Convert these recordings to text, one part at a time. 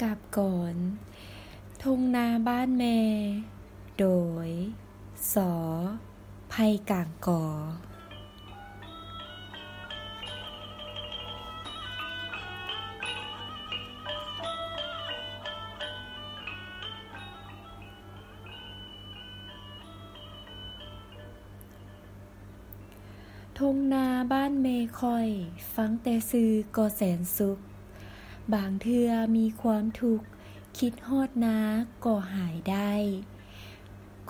กับก่อนทุ่งนาบ้านแม่โดยสอไผ่กางก่อทุ่งนาบ้านเมคอยฟังแต่ซื่อก็แสนสุขบางเทื่อมีความทุกข์คิดฮอดนาก็หายได้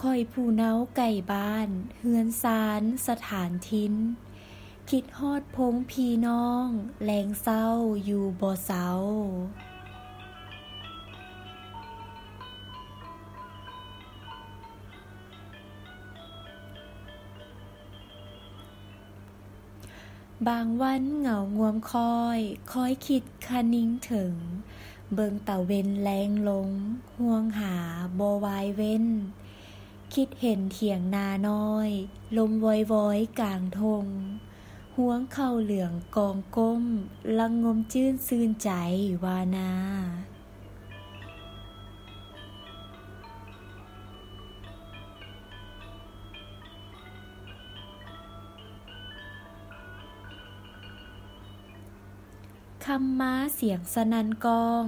ค่อยผู้เนาไก่บ้านเฮือนซานสถานทิ้นคิดฮอดพงพี่น้องแลงเศร้าอยู่บ่เศร้าบางวันเหงางวมคอยคิดคะนิ่งถึงเบิ่งตะเว้นแรงลงห่วงหาบ่วายเว้นคิดเห็นเถียงนาน้อยลมวอยๆกลางทงห่วงเข้าเหลืองกองก้มละงมจื้นซื่นใจวานาคำม้าเสียงสนันกอง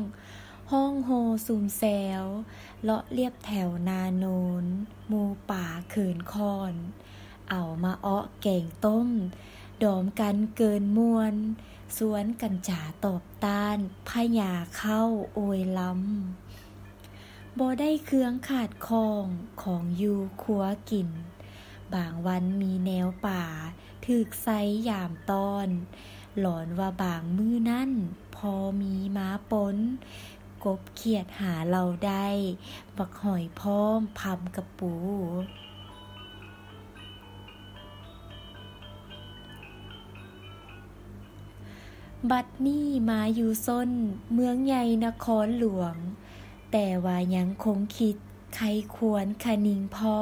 ห้องโฮซุมแซวเลาะเรียบแถวนาโนนหมูป่าเขินคอนเอามาอ้อแกงต้มดอมกันเกินมวนสวนกันจ่าตอบต้านพญาเข้าโอยล้ำบ่ได้เครื่องขาดของอยู่คัวกินบางวันมีแนวป่าถึกไซยามตอนหลอนว่าบางมื้อนั่นพอมีม้าปนกบเขียดหาเราได้บักหอยพร้อมพำกระปูบัดนี้มาอยู่ซ้นเมืองใหญ่นครหลวงแต่ว่ายังคงคิดใครควรคนิ่งพ่อ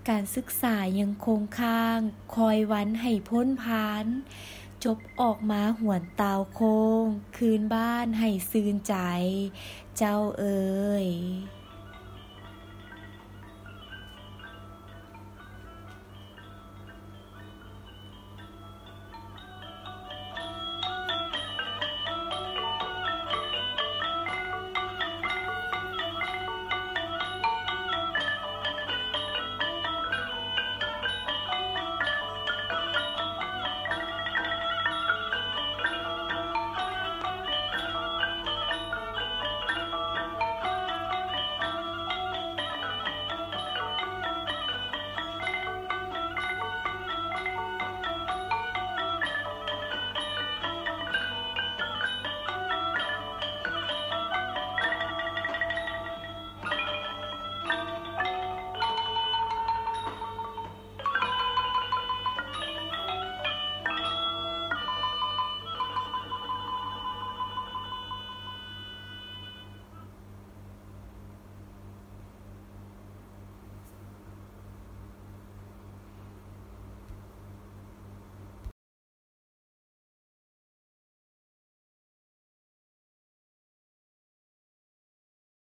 การศึกษายังคงค้างคอยวันให้พ้นพานจบออกมาหวนตาวโค้งคืนบ้านให้ซื่นใจเจ้าเอ๋ย